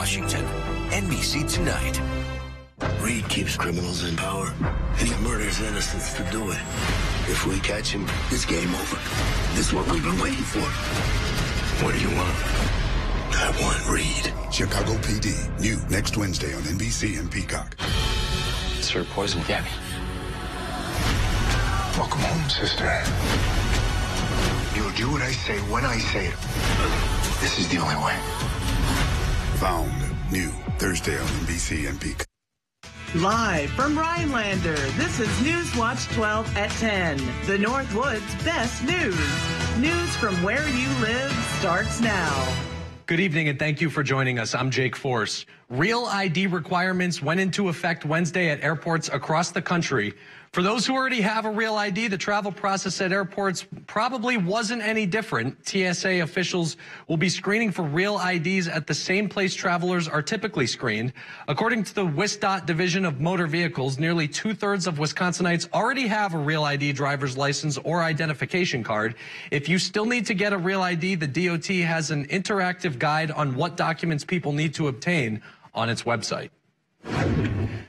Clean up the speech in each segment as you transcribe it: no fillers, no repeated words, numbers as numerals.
Washington. NBC Tonight. Reed keeps criminals in power, and he murders innocents to do it. If we catch him, it's game over. This is what we've been waiting for. What do you want? I want Reed. Chicago PD, new next Wednesday on NBC and Peacock. Sir, poison Gabby. Welcome home, sister. You'll do what I say when I say it. This is the only way. Found, new Thursday on NBC and Peacock. Live from Rhinelander, this is Newswatch 12 at 10. The Northwoods' best news. News from where you live starts now. Good evening and thank you for joining us. I'm Jake Force. Real ID requirements went into effect Wednesday at airports across the country. For those who already have a real ID, the travel process at airports probably wasn't any different. TSA officials will be screening for real IDs at the same place travelers are typically screened. According to the WSDOT Division of Motor Vehicles, nearly 2/3 of Wisconsinites already have a real ID driver's license or identification card. If you still need to get a real ID, the DOT has an interactive guide on what documents people need to obtain on its website.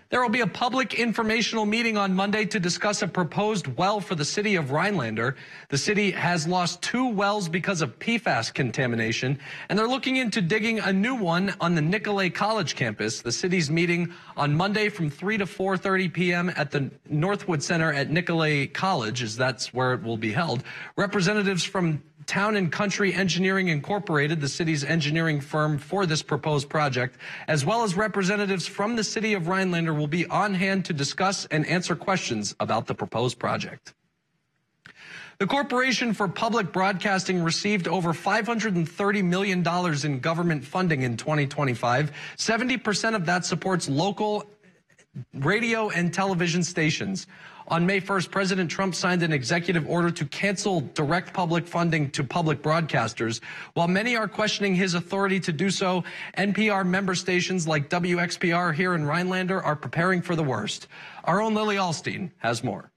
There will be a public informational meeting on Monday to discuss a proposed well for the city of Rhinelander. The city has lost 2 wells because of PFAS contamination, and they're looking into digging a new one on the Nicolay College campus. The city's meeting on Monday from 3 to 4:30 p.m. at the Northwood Center at Nicolay College, as that's where it will be held. Representatives from Town and Country Engineering Incorporated, the city's engineering firm for this proposed project, as well as representatives from the city of Rhinelander will be on hand to discuss and answer questions about the proposed project. The Corporation for Public Broadcasting received over $530 million in government funding in 2025. 70% of that supports local radio and television stations. On May 1st, President Trump signed an executive order to cancel direct public funding to public broadcasters. While many are questioning his authority to do so, NPR member stations like WXPR here in Rhinelander are preparing for the worst. Our own Lily Alstein has more.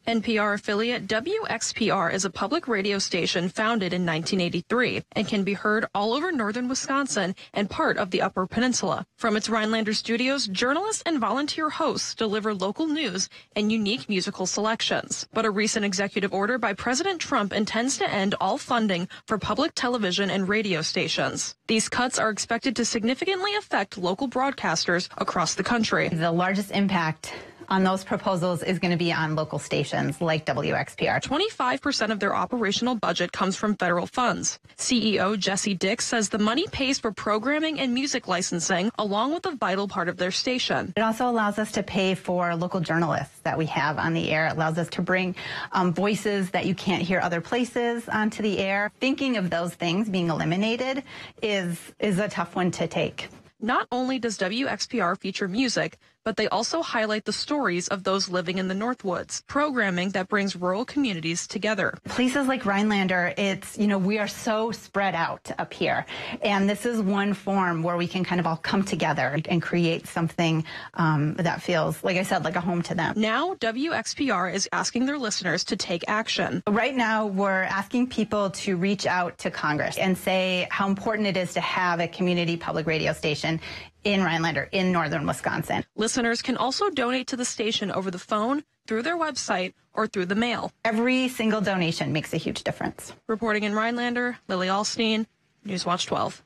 NPR affiliate WXPR is a public radio station founded in 1983 and can be heard all over northern Wisconsin and part of the Upper Peninsula. From its Rhinelander studios, journalists and volunteer hosts deliver local news and unique musical selections. But a recent executive order by President Trump intends to end all funding for public television and radio stations. These cuts are expected to significantly affect local broadcasters across the country. The largest impact on those proposals is going to be on local stations like WXPR. 25% of their operational budget comes from federal funds. CEO Jesse Dix says the money pays for programming and music licensing, along with a vital part of their station. It also allows us to pay for local journalists that we have on the air. It allows us to bring voices that you can't hear other places onto the air. Thinking of those things being eliminated is a tough one to take. Not only does WXPR feature music, but they also highlight the stories of those living in the Northwoods, programming that brings rural communities together. Places like Rhinelander, we are so spread out up here. And this is one form where we can kind of all come together and create something that feels, like I said, like a home to them. Now, WXPR is asking their listeners to take action. Right now, we're asking people to reach out to Congress and say how important it is to have a community public radio station in Rhinelander, in northern Wisconsin. Listeners can also donate to the station over the phone, through their website, or through the mail. Every single donation makes a huge difference. Reporting in Rhinelander, Lily Alstein, Newswatch 12.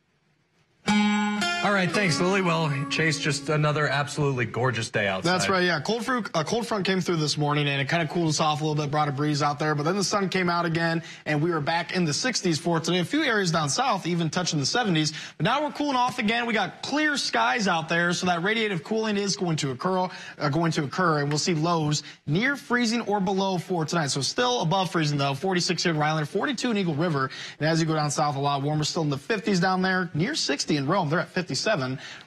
All right, thanks, Lily. Well, Chase, just another absolutely gorgeous day outside. That's right, yeah. A cold front came through this morning, and it kind of cooled us off a little bit, brought a breeze out there, but then the sun came out again, and we were back in the 60s for today. A few areas down south even touching the 70s, but now we're cooling off again. We got clear skies out there, so that radiative cooling is going to occur, and we'll see lows near freezing or below for tonight. So still above freezing, though. 46 here in Rhinelander, 42 in Eagle River, and as you go down south, a lot warmer, still in the 50s down there, near 60 in Rome. They're at 57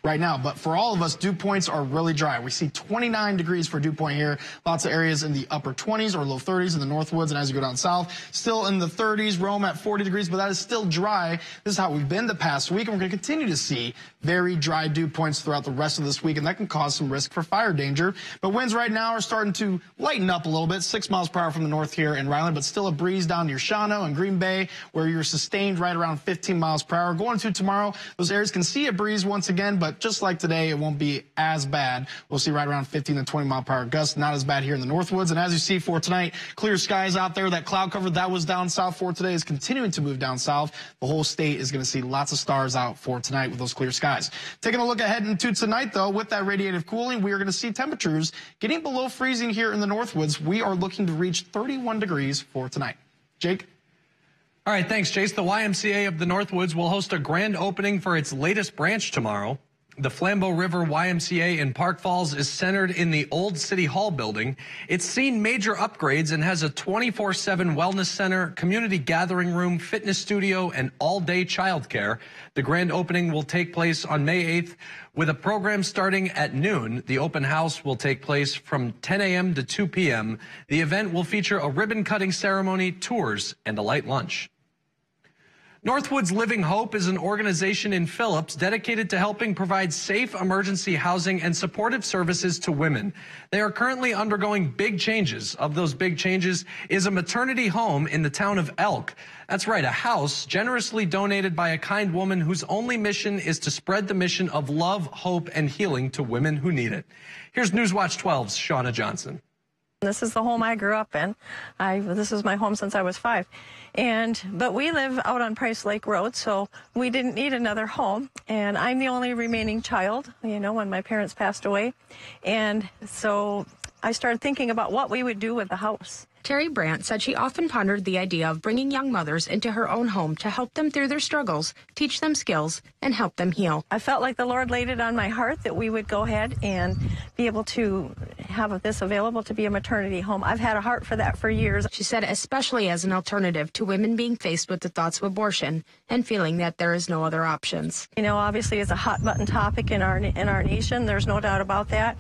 right now. But for all of us, dew points are really dry. We see 29 degrees for dew point here. Lots of areas in the upper 20s or low 30s in the Northwoods. And as you go down south, still in the 30s, Rome at 40 degrees, but that is still dry. This is how we've been the past week, and we're going to continue to see very dry dew points throughout the rest of this week, and that can cause some risk for fire danger. But winds right now are starting to lighten up a little bit, 6 miles per hour from the north here in Rhinelander, but still a breeze down near Shawano and Green Bay, where you're sustained right around 15 miles per hour. Going to tomorrow, those areas can see a breeze breeze once again, but just like today, it won't be as bad. We'll see right around 15 to 20 mile per hour gusts. Not as bad here in the Northwoods. And as you see for tonight, clear skies out there. That cloud cover that was down south for today is continuing to move down south. The whole state is going to see lots of stars out for tonight with those clear skies. Taking a look ahead into tonight, though, with that radiative cooling, we are going to see temperatures getting below freezing here in the Northwoods. We are looking to reach 31 degrees for tonight. Jake? All right, thanks, Chase. The YMCA of the Northwoods will host a grand opening for its latest branch tomorrow. The Flambeau River YMCA in Park Falls is centered in the old City Hall building. It's seen major upgrades and has a 24/7 wellness center, community gathering room, fitness studio, and all-day childcare. The grand opening will take place on May 8th with a program starting at noon. The open house will take place from 10 a.m. to 2 p.m. The event will feature a ribbon-cutting ceremony, tours, and a light lunch. Northwoods Living Hope is an organization in Phillips dedicated to helping provide safe emergency housing and supportive services to women. They are currently undergoing big changes. Of those big changes is a maternity home in the town of Elk. That's right, a house generously donated by a kind woman whose only mission is to spread the mission of love, hope, and healing to women who need it. Here's Newswatch 12's Shauna Johnson. This is the home I grew up in. This is my home since I was 5. But we live out on Price Lake Road, so we didn't need another home. And I'm the only remaining child, you know, when my parents passed away. And so I started thinking about what we would do with the house. Terry Brandt said she often pondered the idea of bringing young mothers into her own home to help them through their struggles, teach them skills, and help them heal. I felt like the Lord laid it on my heart that we would go ahead and be able to have this available to be a maternity home. I've had a heart for that for years. She said especially as an alternative to women being faced with the thoughts of abortion and feeling that there is no other options. You know, obviously it's a hot button topic in our nation. There's no doubt about that.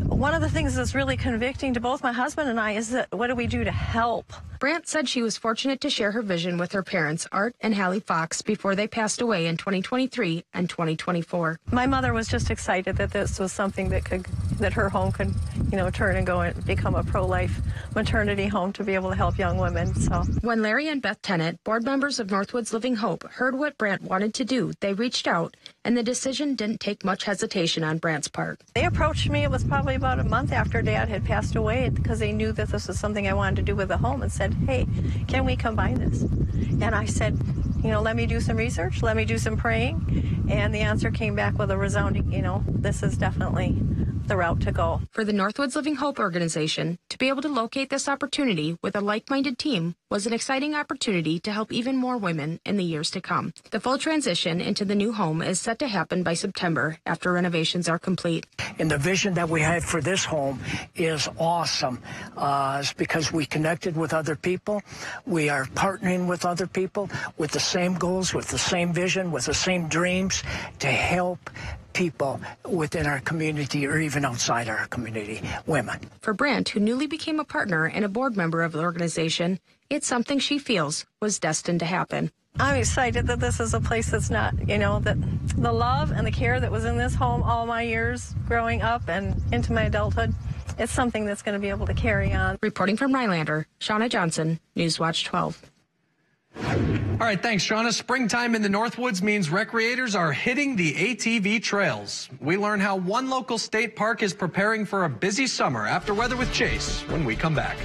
One of the things that's really convicting to both my husband and I is that what do we do to help? Brandt said she was fortunate to share her vision with her parents, Art and Hallie Fox, before they passed away in 2023 and 2024. My mother was just excited that this was something that her home could, you know, turn and go and become a pro-life maternity home to be able to help young women. So when Larry and Beth Tennant, board members of Northwoods Living Hope, heard what Brandt wanted to do, they reached out, and the decision didn't take much hesitation on Brandt's part. They approached me. It was probably about a month after Dad had passed away because they knew that this was something I wanted to do with the home and said, hey, can we combine this? And I said, you know, let me do some research, let me do some praying. And the answer came back with a resounding, you know, this is definitely the route to go. For the Northwoods Living Hope organization, to be able to locate this opportunity with a like-minded team was an exciting opportunity to help even more women in the years to come. The full transition into the new home is set to happen by September after renovations are complete. And the vision that we have for this home is awesome. It's because we connected with other people. We are partnering with other people with the same goals, with the same vision, with the same dreams to help people within our community or even outside our community, women. For Brandt, who newly became a partner and a board member of the organization, it's something she feels was destined to happen. I'm excited that this is a place that's not, you know, that the love and the care that was in this home all my years growing up and into my adulthood, it's something that's going to be able to carry on. Reporting from Rhinelander, Shauna Johnson, Newswatch 12. All right, thanks, Shauna. Springtime in the Northwoods means recreators are hitting the ATV trails. We learn how one local state park is preparing for a busy summer after Weather with Chase when we come back.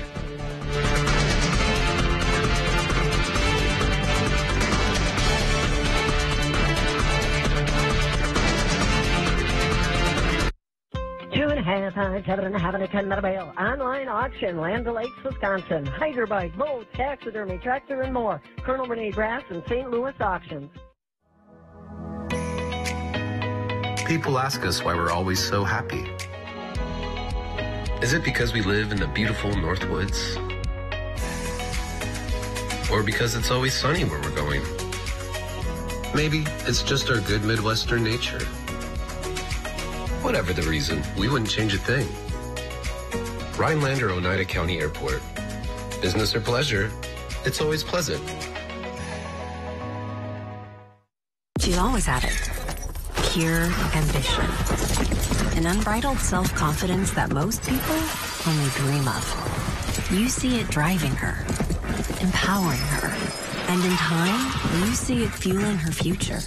Half-high, 7.5 and a 10 metal bale. Online auction, Land O'Lakes, Wisconsin. Hydrobike, boats, taxidermy, tractor, and more. Colonel Renee Brass and St. Louis Auctions. People ask us why we're always so happy. Is it because we live in the beautiful Northwoods? Or because it's always sunny where we're going? Maybe it's just our good Midwestern nature. Whatever the reason, we wouldn't change a thing. Rhinelander, Oneida County Airport. Business or pleasure, it's always pleasant. She's always had it. Pure ambition. An unbridled self-confidence that most people only dream of. You see it driving her, empowering her, and in time, you see it fueling her future.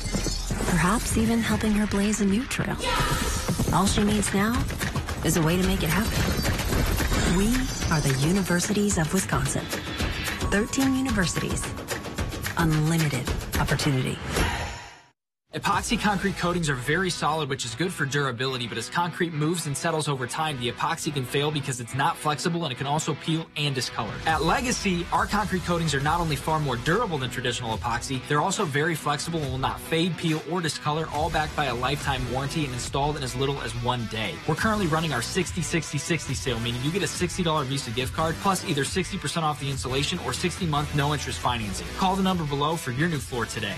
Perhaps even helping her blaze a new trail. All she needs now is a way to make it happen. We are the Universities of Wisconsin. 13 universities. Unlimited opportunity. Epoxy concrete coatings are very solid, which is good for durability, but as concrete moves and settles over time, the epoxy can fail because it's not flexible and it can also peel and discolor. At Legacy, our concrete coatings are not only far more durable than traditional epoxy, they're also very flexible and will not fade, peel, or discolor, all backed by a lifetime warranty and installed in as little as 1 day. We're currently running our 60-60-60 sale, meaning you get a $60 Visa gift card plus either 60% off the installation or 60-month no-interest financing. Call the number below for your new floor today.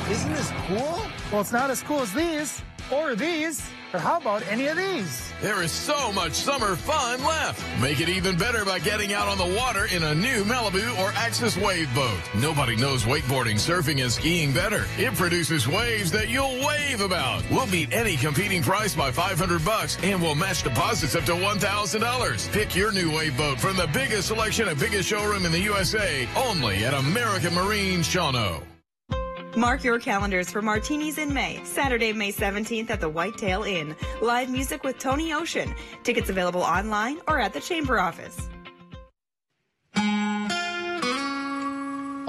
Isn't this cool? Well, it's not as cool as these, or these, but how about any of these? There is so much summer fun left. Make it even better by getting out on the water in a new Malibu or Axis wave boat. Nobody knows wakeboarding, surfing, and skiing better. It produces waves that you'll wave about. We'll beat any competing price by $500 and we'll match deposits up to $1,000. Pick your new wave boat from the biggest selection and biggest showroom in the USA, only at American Marine Shawano. Mark your calendars for Martinis in May. Saturday, May 17th at the Whitetail Inn. Live music with Tony Ocean. Tickets available online or at the Chamber office.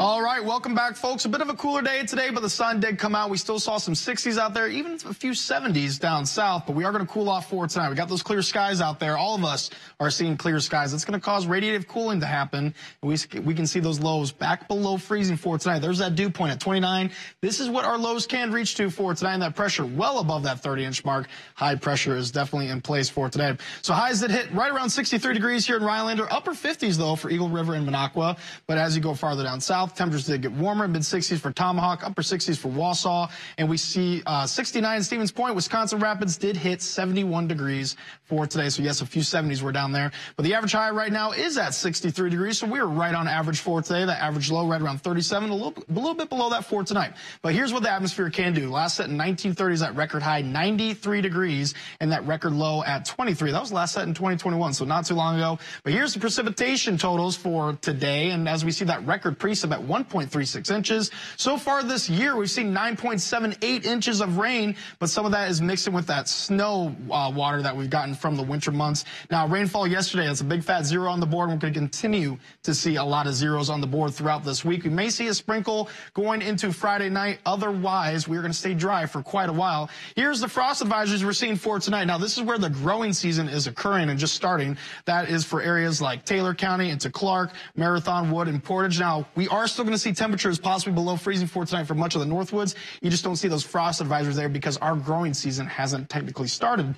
All right, welcome back, folks. A bit of a cooler day today, but the sun did come out. We still saw some 60s out there, even a few 70s down south, but we are going to cool off for tonight. We got those clear skies out there. All of us are seeing clear skies. It's going to cause radiative cooling to happen. We can see those lows back below freezing for tonight. There's that dew point at 29. This is what our lows can reach to for tonight, and that pressure well above that 30-inch mark. High pressure is definitely in place for today. So highs that hit right around 63 degrees here in Rhinelander. Upper 50s, though, for Eagle River and Minocqua. But as you go farther down south, temperatures did get warmer, mid-60s for Tomahawk, upper 60s for Wausau, and we see 69 in Stevens Point. Wisconsin Rapids did hit 71 degrees for today, so yes, a few 70s were down there. But the average high right now is at 63 degrees, so we're right on average for today. The average low right around 37, a little bit below that for tonight. But here's what the atmosphere can do. Last set in 1930s at record high 93 degrees, and that record low at 23. That was last set in 2021, so not too long ago. But here's the precipitation totals for today, and as we see that record precip at 1.36 inches. So far this year, we've seen 9.78 inches of rain, but some of that is mixing with that snow water that we've gotten from the winter months. Now, rainfall yesterday, that's a big fat 0 on the board. We're going to continue to see a lot of zeros on the board throughout this week. We may see a sprinkle going into Friday night. Otherwise, we're going to stay dry for quite a while. Here's the frost advisories we're seeing for tonight. Now, this is where the growing season is occurring and just starting. That is for areas like Taylor County into Clark, Marathon, Wood, and Portage. Now, we are still going to see temperatures possibly below freezing for tonight for much of the Northwoods. You just don't see those frost advisories there because our growing season hasn't technically started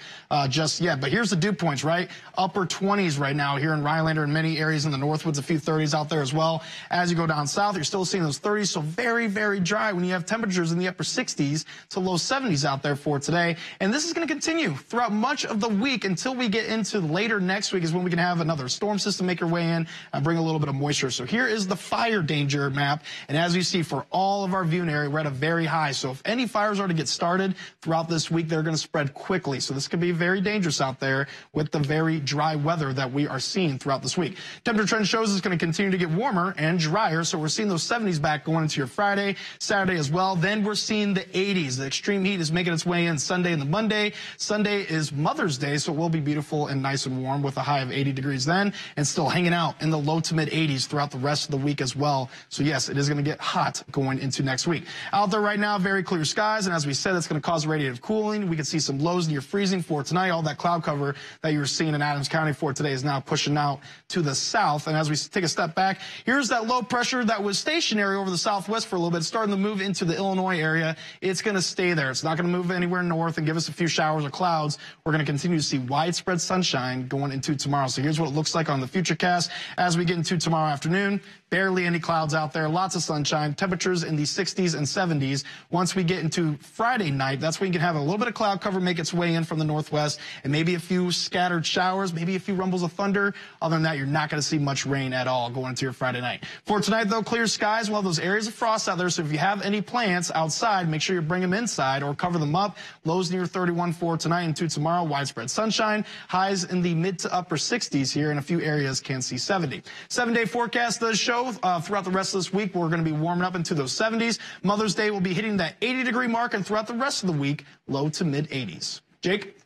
just yet. But here's the dew points, right? Upper 20s right now here in Rhinelander and many areas in the Northwoods, a few 30s out there as well. As you go down south, you're still seeing those 30s, so very, very dry when you have temperatures in the upper 60s to low 70s out there for today. And this is going to continue throughout much of the week until we get into later next week is when we can have another storm system make their way in and bring a little bit of moisture. So here is the fire danger map. And as you see, for all of our viewing area, we're at a very high. So if any fires are to get started throughout this week, they're going to spread quickly. So this could be very dangerous out there with the very dry weather that we are seeing throughout this week. Temperature trend shows it's going to continue to get warmer and drier. So we're seeing those 70s back going into your Friday, Saturday as well. Then we're seeing the 80s. The extreme heat is making its way in Sunday and the Monday. Sunday is Mother's Day, so it will be beautiful and nice and warm with a high of 80 degrees then and still hanging out in the low to mid 80s throughout the rest of the week as well. So yes, it is going to get hot going into next week. Out there right now, very clear skies, and as we said, it's going to cause radiative cooling. We can see some lows near freezing for tonight. All that cloud cover that you're seeing in Adams County for today is now pushing out to the south. And as we take a step back, here's that low pressure that was stationary over the southwest for a little bit, starting to move into the Illinois area. It's going to stay there. It's not going to move anywhere north and give us a few showers or clouds. We're going to continue to see widespread sunshine going into tomorrow. So here's what it looks like on the Futurecast as we get into tomorrow afternoon. Barely any clouds out there, lots of sunshine, temperatures in the 60s and 70s. Once we get into Friday night, that's when you can have a little bit of cloud cover make its way in from the northwest and maybe a few scattered showers, maybe a few rumbles of thunder. Other than that, you're not going to see much rain at all going into your Friday night. For tonight, though, clear skies. Well, those areas of frost out there, so if you have any plants outside, make sure you bring them inside or cover them up. Lows near 31 for tonight and to tomorrow. Widespread sunshine. Highs in the mid to upper 60s here, and a few areas can see 70. 7-day forecast does show grow throughout the rest of this week. We're going to be warming up into those 70s. Mother's Day will be hitting that 80-degree mark, and throughout the rest of the week, low to mid-80s. Jake?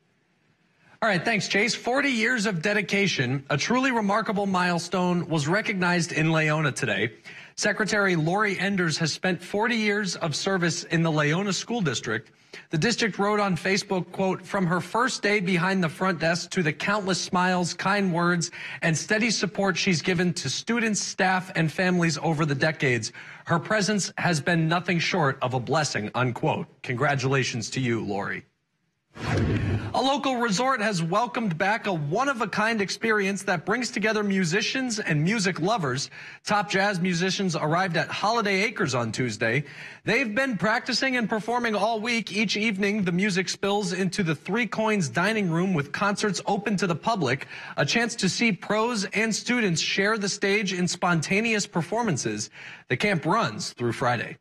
All right, thanks, Chase. 40 years of dedication, a truly remarkable milestone, was recognized in Leona today. Secretary Lori Enders has spent 40 years of service in the Leona School District. The district wrote on Facebook, quote, "From her first day behind the front desk to the countless smiles, kind words, and steady support she's given to students, staff, and families over the decades, her presence has been nothing short of a blessing," unquote. Congratulations to you, Lori. A local resort has welcomed back a one-of-a-kind experience that brings together musicians and music lovers. Top jazz musicians arrived at Holiday Acres on Tuesday. They've been practicing and performing all week. Each evening, the music spills into the Three Coins dining room with concerts open to the public, a chance to see pros and students share the stage in spontaneous performances. The camp runs through Friday.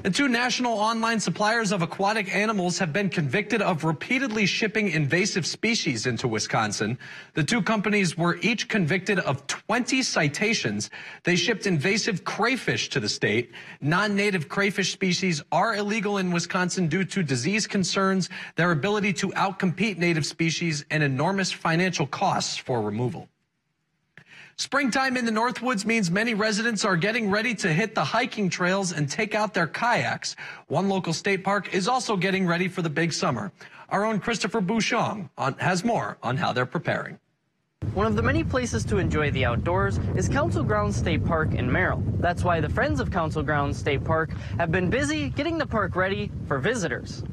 The two national online suppliers of aquatic animals have been convicted of repeatedly shipping invasive species into Wisconsin. The two companies were each convicted of 20 citations. They shipped invasive crayfish to the state. Non-native crayfish species are illegal in Wisconsin due to disease concerns, their ability to outcompete native species, and enormous financial costs for removal. Springtime in the Northwoods means many residents are getting ready to hit the hiking trails and take out their kayaks. One local state park is also getting ready for the big summer. Our own Christopher Bouchon has more on how they're preparing. One of the many places to enjoy the outdoors is Council Grounds State Park in Merrill. That's why the Friends of Council Grounds State Park have been busy getting the park ready for visitors.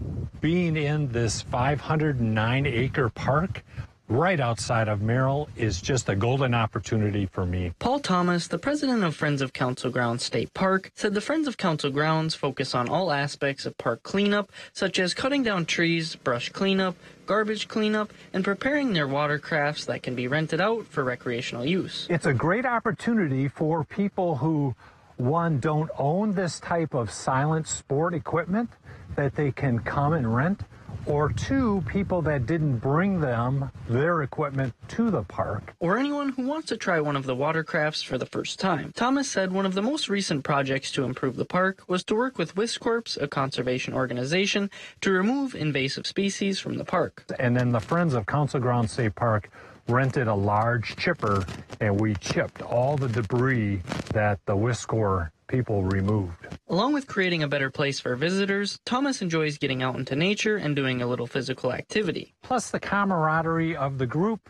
Being in this 509-acre park right outside of Merrill is just a golden opportunity for me. Paul Thomas, the president of Friends of Council Grounds State Park, said the Friends of Council Grounds focus on all aspects of park cleanup, such as cutting down trees, brush cleanup, garbage cleanup, and preparing their watercrafts that can be rented out for recreational use. It's a great opportunity for people who, one, don't own this type of silent sport equipment that they can come and rent, or two, people that didn't bring their equipment to the park. Or anyone who wants to try one of the watercrafts for the first time. Thomas said one of the most recent projects to improve the park was to work with Wiscorps, a conservation organization, to remove invasive species from the park. And then the Friends of Council Grounds State Park rented a large chipper, and we chipped all the debris that the Wiscorps people removed. Along with creating a better place for visitors, Thomas enjoys getting out into nature and doing a little physical activity. Plus the camaraderie of the group,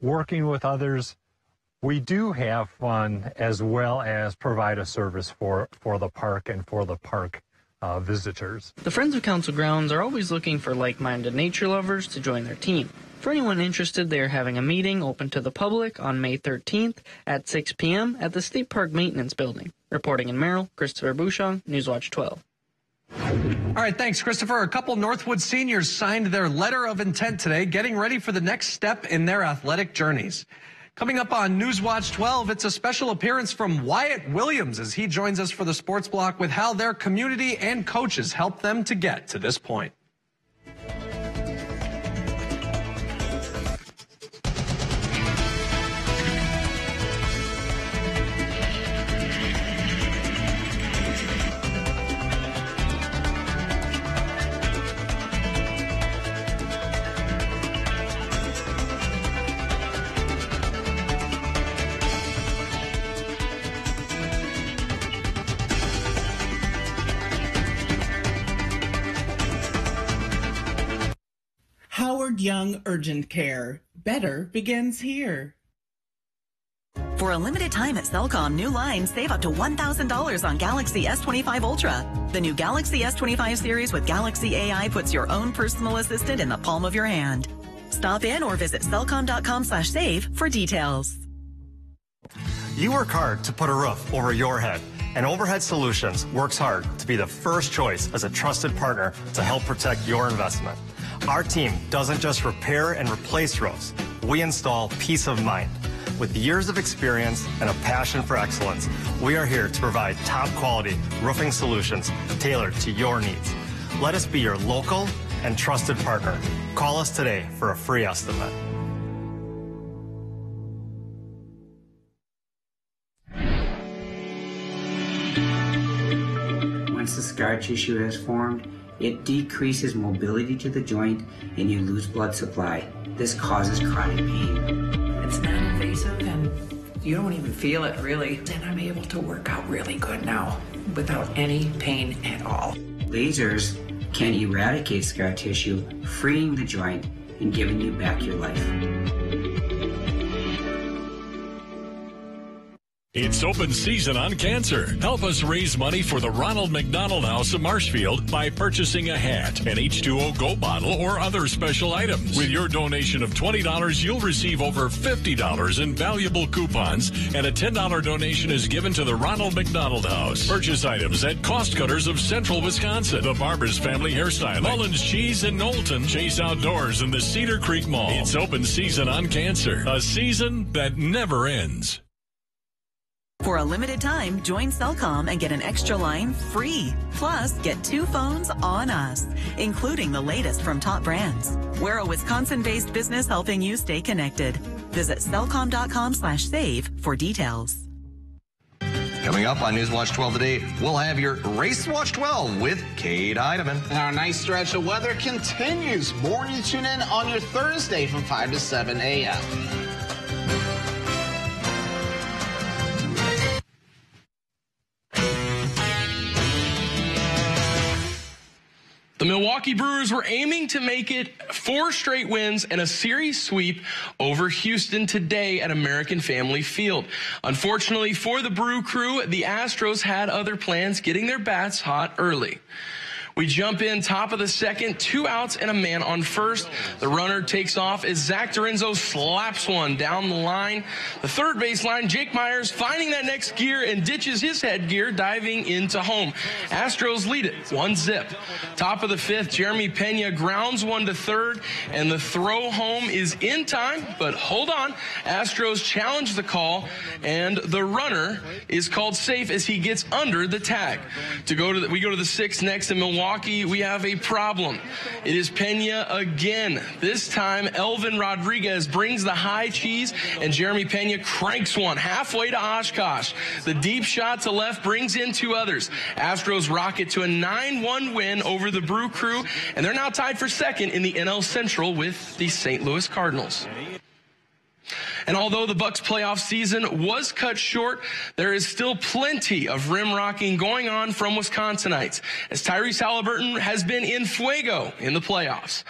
working with others. We do have fun as well as provide a service for the park and for the park visitors. The Friends of Council Grounds are always looking for like-minded nature lovers to join their team. For anyone interested, they are having a meeting open to the public on May 13th at 6 p.m. at the State Park Maintenance Building. Reporting in Merrill, Christopher Bouchon, Newswatch 12. All right, thanks, Christopher. A couple Northwood seniors signed their letter of intent today, getting ready for the next step in their athletic journeys. Coming up on Newswatch 12, it's a special appearance from Wyatt Williams as he joins us for the Sports Block with how their community and coaches helped them to get to this point. Young Urgent Care. Better begins here. For a limited time at Cellcom, new lines save up to $1,000 on Galaxy S25 Ultra. The new Galaxy S25 series with Galaxy AI puts your own personal assistant in the palm of your hand. Stop in or visit cellcom.com/save for details. You work hard to put a roof over your head, and Overhead Solutions works hard to be the first choice as a trusted partner to help protect your investment. Our team doesn't just repair and replace roofs, we install peace of mind. With years of experience and a passion for excellence, we are here to provide top quality roofing solutions tailored to your needs. Let us be your local and trusted partner. Call us today for a free estimate. scar tissue has formed, it decreases mobility to the joint and you lose blood supply. This causes chronic pain. It's non-invasive and you don't even feel it really. And I'm able to work out really good now without any pain at all. Lasers can eradicate scar tissue, freeing the joint and giving you back your life. It's open season on cancer. Help us raise money for the Ronald McDonald House of Marshfield by purchasing a hat, an H2O Go bottle, or other special items. With your donation of $20, you'll receive over $50 in valuable coupons, and a $10 donation is given to the Ronald McDonald House. Purchase items at Cost Cutters of Central Wisconsin, the Barber's Family Hairstyling, Mullins Cheese in Knowlton, Chase Outdoors in the Cedar Creek Mall. It's open season on cancer, a season that never ends. For a limited time, join Cellcom and get an extra line free. Plus, get 2 phones on us, including the latest from top brands. We're a Wisconsin-based business helping you stay connected. Visit cellcom.com/save for details. Coming up on Newswatch 12 today, we'll have your Race Watch 12 with Kate Heidemann. And our nice stretch of weather continues. More when you tune in on your Thursday from 5 to 7 a.m. The Milwaukee Brewers were aiming to make it 4 straight wins and a series sweep over Houston today at American Family Field. Unfortunately for the Brew Crew, the Astros had other plans, getting their bats hot early. We jump in top of the second, 2 outs and a man on first. The runner takes off as Zach Dorenzo slaps one down the line. The third baseline, Jake Myers finding that next gear and ditches his headgear, diving into home. Astros lead it 1-0. Top of the fifth, Jeremy Pena grounds one to third, and the throw home is in time, but hold on. Astros challenge the call, and the runner is called safe as he gets under the tag. We go to the sixth next in Milwaukee. We have a problem. It is Pena again. This time, Elvin Rodriguez brings the high cheese, and Jeremy Pena cranks one halfway to Oshkosh. The deep shot to left brings in 2 others. Astros rocket to a 9-1 win over the Brew Crew, and they're now tied for second in the NL Central with the St. Louis Cardinals. And although the Bucs playoff season was cut short, there is still plenty of rim rocking going on from Wisconsinites, as Tyrese Halliburton has been in fuego in the playoffs.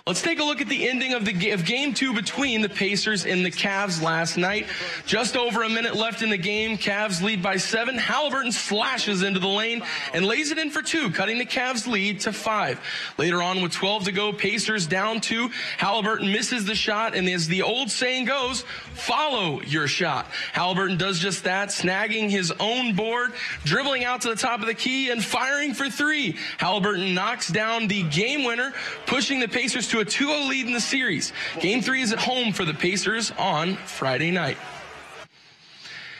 Let's take a look at the ending of Game 2 between the Pacers and the Cavs last night. Just over a minute left in the game. Cavs lead by 7. Halliburton slashes into the lane and lays it in for 2, cutting the Cavs lead to 5. Later on, with 12 to go, Pacers down 2. Halliburton misses the shot, and as the old saying goes, follow your shot. Halliburton does just that, snagging his own board, dribbling out to the top of the key, and firing for 3. Halliburton knocks down the game winner, pushing the Pacers to a 2-0 lead in the series. Game 3 is at home for the Pacers on Friday night.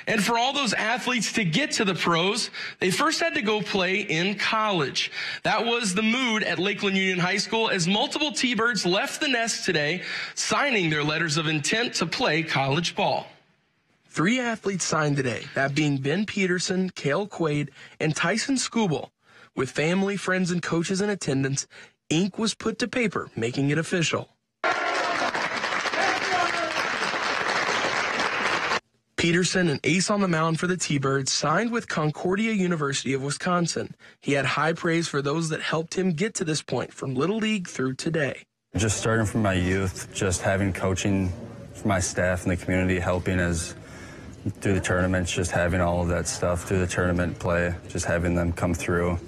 And for all those athletes to get to the pros, they first had to go play in college. That was the mood at Lakeland Union High School as multiple T-Birds left the nest today, signing their letters of intent to play college ball. 3 athletes signed today, that being Ben Peterson, Cale Quaid, and Tyson Skubal. With family, friends, and coaches in attendance, ink was put to paper, making it official. Peterson, an ace on the mound for the T-Birds, signed with Concordia University of Wisconsin. He had high praise for those that helped him get to this point, from Little League through today. Just starting from my youth, just having coaching for my staff and the community, helping as through the tournaments, just having all of that stuff through the tournament play, just having them come through,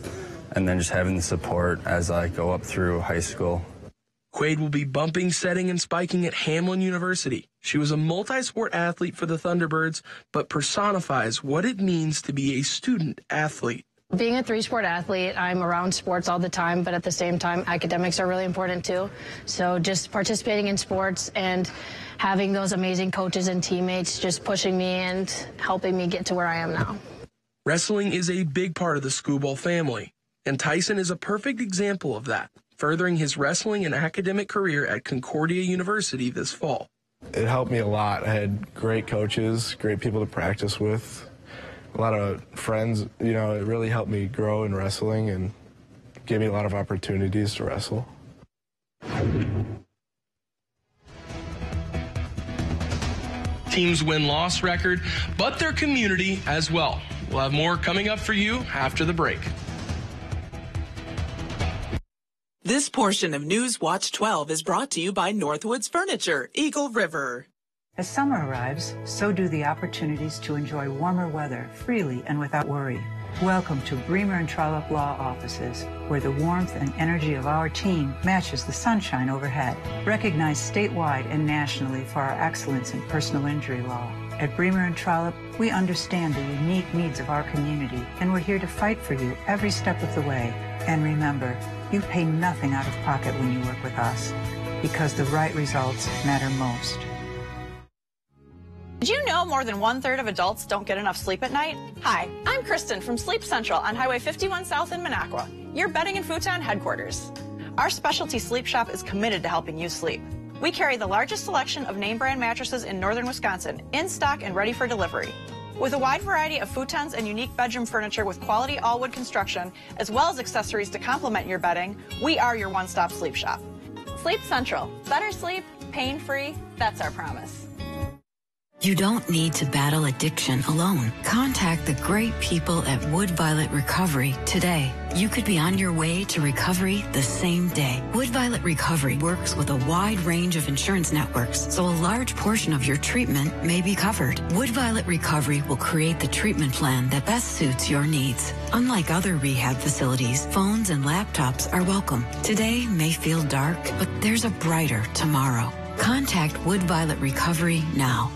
and then just having the support as I go up through high school. Quaid will be bumping, setting, and spiking at Hamline University. She was a multi-sport athlete for the Thunderbirds, but personifies what it means to be a student athlete. Being a 3-sport athlete, I'm around sports all the time, but at the same time, academics are really important too. So just participating in sports and having those amazing coaches and teammates just pushing me and helping me get to where I am now. Wrestling is a big part of the Skubal family, and Tyson is a perfect example of that, furthering his wrestling and academic career at Concordia University this fall. It helped me a lot. I had great coaches, great people to practice with, a lot of friends. You know, it really helped me grow in wrestling and gave me a lot of opportunities to wrestle. Team's win-loss record, but their community as well. We'll have more coming up for you after the break. This portion of News Watch 12 is brought to you by Northwoods Furniture, Eagle River. As summer arrives, so do the opportunities to enjoy warmer weather freely and without worry. Welcome to Bremer and Trollope Law Offices, where the warmth and energy of our team matches the sunshine overhead. Recognized statewide and nationally for our excellence in personal injury law. At Bremer and Trollope, we understand the unique needs of our community, and we're here to fight for you every step of the way. And remember, you pay nothing out of pocket when you work with us, because the right results matter most. Did you know more than 1/3 of adults don't get enough sleep at night? Hi, I'm Kristen from Sleep Central on Highway 51 South in Minocqua, your bedding and futon headquarters. Our specialty sleep shop is committed to helping you sleep. We carry the largest selection of name brand mattresses in northern Wisconsin, in stock and ready for delivery. With a wide variety of futons and unique bedroom furniture with quality all-wood construction, as well as accessories to complement your bedding, we are your one-stop sleep shop. Sleep Central. Better sleep, pain-free, that's our promise. You don't need to battle addiction alone. Contact the great people at Wood Violet Recovery today. You could be on your way to recovery the same day. Wood Violet Recovery works with a wide range of insurance networks, so a large portion of your treatment may be covered. Wood Violet Recovery will create the treatment plan that best suits your needs. Unlike other rehab facilities, phones and laptops are welcome. Today may feel dark, but there's a brighter tomorrow. Contact Wood Violet Recovery now.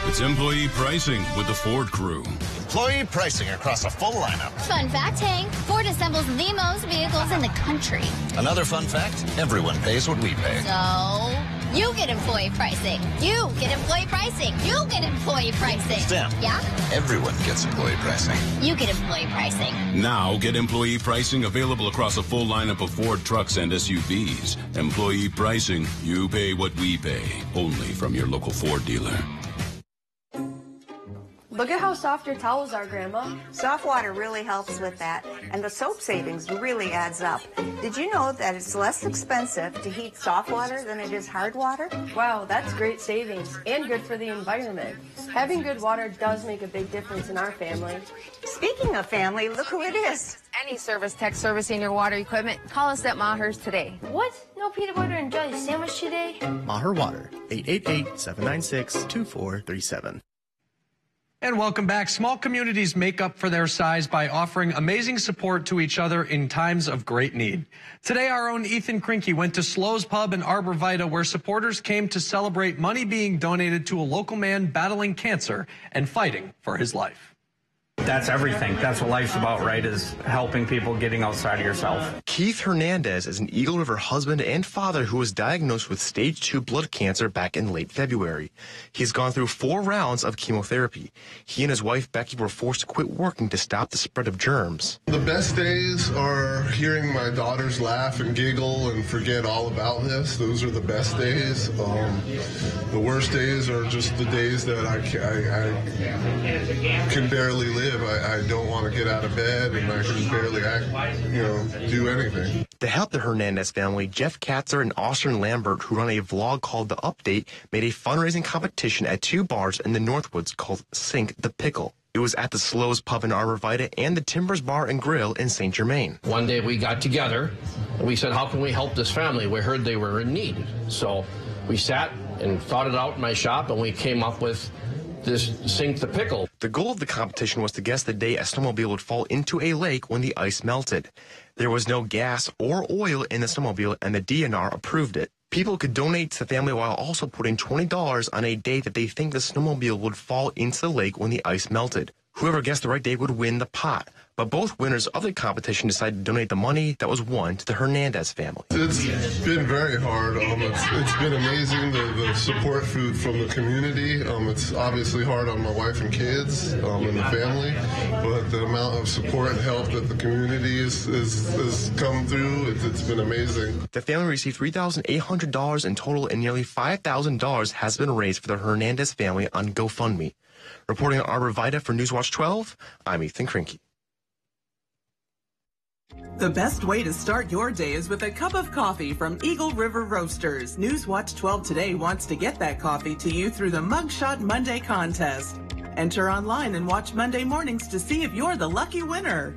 It's employee pricing with the Ford crew. Employee pricing across a full lineup. Fun fact, Hank, Ford assembles the most vehicles in the country. Another fun fact, everyone pays what we pay. So, you get employee pricing. You get employee pricing. You get employee pricing. Stem. Yeah? Everyone gets employee pricing. You get employee pricing. Now get employee pricing available across a full lineup of Ford trucks and SUVs. Employee pricing, you pay what we pay. Only from your local Ford dealer. Look at how soft your towels are, Grandma. Soft water really helps with that, and the soap savings really adds up. Did you know that it's less expensive to heat soft water than it is hard water? Wow, that's great savings and good for the environment. Having good water does make a big difference in our family. Speaking of family, look who it is. Any service tech servicing your water equipment, call us at Maher's today. What? No peanut butter and jelly sandwich today? Maher Water, 888-796-2437. And welcome back. Small communities make up for their size by offering amazing support to each other in times of great need. Today, our own Ethan Krinke went to Slo's Pub in Arbor Vitae, where supporters came to celebrate money being donated to a local man battling cancer and fighting for his life. That's everything. That's what life's about, right? Is helping people, getting outside of yourself. Keith Hernandez is an Eagle River husband and father who was diagnosed with stage 2 blood cancer back in late February. He's gone through 4 rounds of chemotherapy. He and his wife, Becky, were forced to quit working to stop the spread of germs. The best days are hearing my daughters laugh and giggle and forget all about this. Those are the best days. The worst days are just the days that I can barely live. I don't want to get out of bed, and I can barely do anything. To help the Hernandez family, Jeff Katzer and Austin Lambert, who run a vlog called The Update, made a fundraising competition at 2 bars in the Northwoods called Sink the Pickle. It was at the Slo's Pub in Arbor Vitae and the Timbers Bar and Grill in St. Germain. One day we got together and we said, how can we help this family? We heard they were in need. So we sat and thought it out in my shop, and we came up with this Sink the Pickle. The goal of the competition was to guess the day a snowmobile would fall into a lake when the ice melted. There was no gas or oil in the snowmobile, and the DNR approved it. People could donate to the family while also putting $20 on a day that they think the snowmobile would fall into the lake when the ice melted. Whoever guessed the right day would win the pot. But both winners of the competition decided to donate the money that was won to the Hernandez family. It's been very hard. It's been amazing, the support from the community. It's obviously hard on my wife and kids and the family, but the amount of support and help that the community has come through, it's been amazing. The family received $3,800 in total, and nearly $5,000 has been raised for the Hernandez family on GoFundMe. Reporting on Arbor Vitae for Newswatch 12, I'm Ethan Krinke. The best way to start your day is with a cup of coffee from Eagle River Roasters. Newswatch 12 Today wants to get that coffee to you through the Mugshot Monday contest. Enter online and watch Monday mornings to see if you're the lucky winner.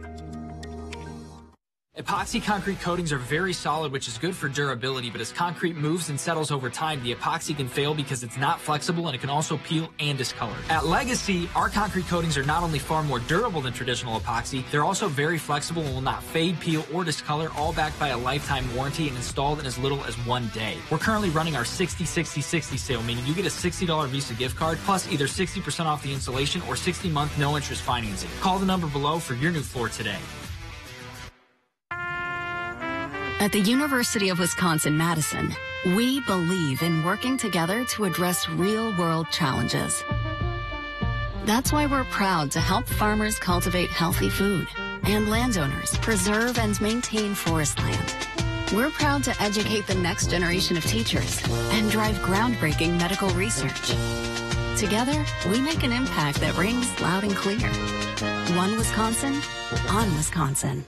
Epoxy concrete coatings are very solid, which is good for durability, but as concrete moves and settles over time, the epoxy can fail because it's not flexible and it can also peel and discolor. At Legacy, our concrete coatings are not only far more durable than traditional epoxy, they're also very flexible and will not fade, peel, or discolor, all backed by a lifetime warranty and installed in as little as 1 day. We're currently running our 60-60-60 sale, meaning you get a $60 Visa gift card plus either 60% off the installation or 60-month no-interest financing. Call the number below for your new floor today. At the University of Wisconsin-Madison, we believe in working together to address real-world challenges. That's why we're proud to help farmers cultivate healthy food and landowners preserve and maintain forest land. We're proud to educate the next generation of teachers and drive groundbreaking medical research. Together, we make an impact that rings loud and clear. One Wisconsin, on Wisconsin.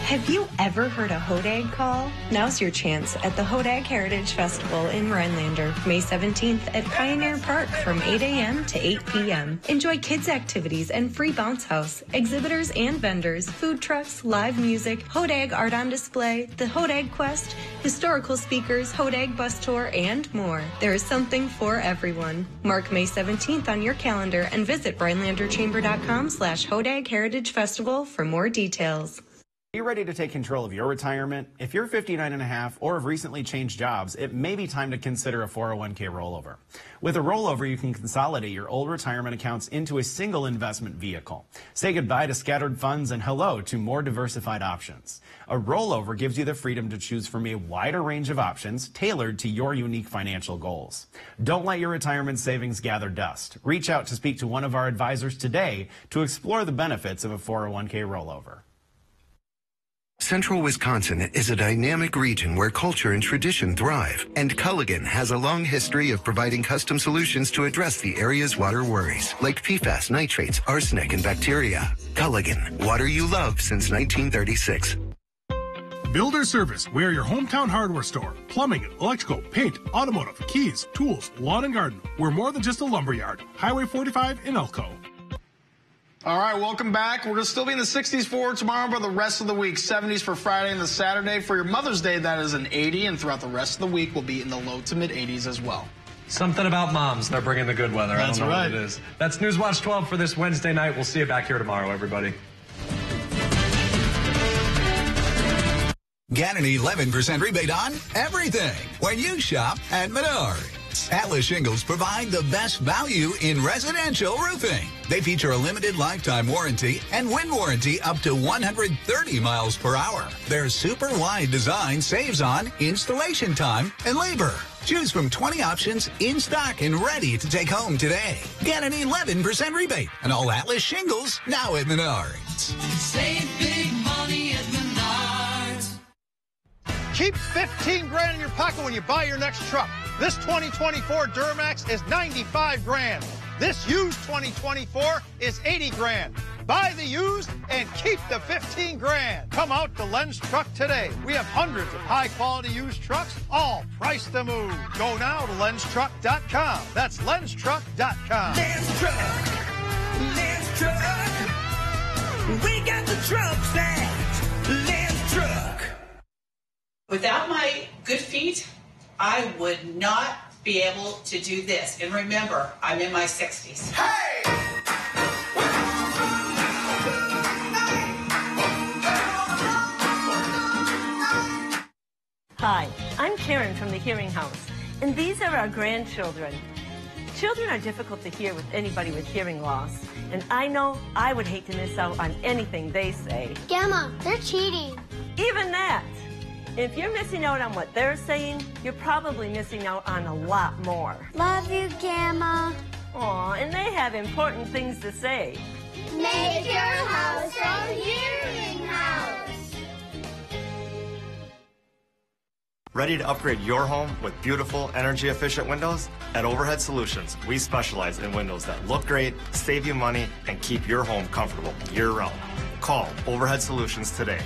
Have you ever heard a Hodag call? Now's your chance at the Hodag Heritage Festival in Rhinelander, May 17th at Pioneer Park from 8 a.m. to 8 p.m. Enjoy kids' activities and free bounce house, exhibitors and vendors, food trucks, live music, Hodag art on display, the Hodag Quest, historical speakers, Hodag bus tour, and more. There is something for everyone. Mark May 17th on your calendar and visit RhinelanderChamber.com/Hodag Heritage Festival for more details. Are you ready to take control of your retirement? If you're 59 and a half or have recently changed jobs, it may be time to consider a 401k rollover. With a rollover, you can consolidate your old retirement accounts into a single investment vehicle. Say goodbye to scattered funds and hello to more diversified options. A rollover gives you the freedom to choose from a wider range of options tailored to your unique financial goals. Don't let your retirement savings gather dust. Reach out to speak to one of our advisors today to explore the benefits of a 401k rollover. Central Wisconsin is a dynamic region where culture and tradition thrive, and Culligan has a long history of providing custom solutions to address the area's water worries, like PFAS, nitrates, arsenic, and bacteria. Culligan, water you love since 1936. Builder Service, we are your hometown hardware store. Plumbing, electrical, paint, automotive, keys, tools, lawn and garden. We're more than just a lumberyard. Highway 45 in Elko. All right, welcome back. We're going to still be in the 60s for tomorrow, but the rest of the week, 70s for Friday and the Saturday. For your Mother's Day, that is an 80, and throughout the rest of the week, we'll be in the low to mid 80s as well. Something about moms. They're bringing the good weather. That's I don't know right. what it is. That's Newswatch 12 for this Wednesday night. We'll see you back here tomorrow, everybody. Get an 11% rebate on everything when you shop at Menards. Atlas Shingles provide the best value in residential roofing. They feature a limited lifetime warranty and wind warranty up to 130 miles per hour. Their super wide design saves on installation time and labor. Choose from 20 options in stock and ready to take home today. Get an 11% rebate on all Atlas Shingles now at Menards. Save big money at Menards. Keep 15 grand in your pocket when you buy your next truck. This 2024 Duramax is 95 grand. This used 2024 is 80 grand. Buy the used and keep the 15 grand. Come out to Len's Truck today. We have hundreds of high-quality used trucks, all priced to move. Go now to lenstruck.com. That's lenstruck.com. Len's Truck. Len's Truck. We got the trucks at Len's Truck. Without my good feet, I would not be able to do this. And remember, I'm in my 60s. Hey! Hi, I'm Karen from the Hearing House, and these are our grandchildren. Children are difficult to hear with anybody with hearing loss, and I know I would hate to miss out on anything they say. Gamma, they're cheating. Even that. If you're missing out on what they're saying, you're probably missing out on a lot more. Love you, Gamma. Aw, and they have important things to say. Make your house a hearing house. Ready to upgrade your home with beautiful, energy-efficient windows? At Overhead Solutions, we specialize in windows that look great, save you money, and keep your home comfortable year-round. Call Overhead Solutions today.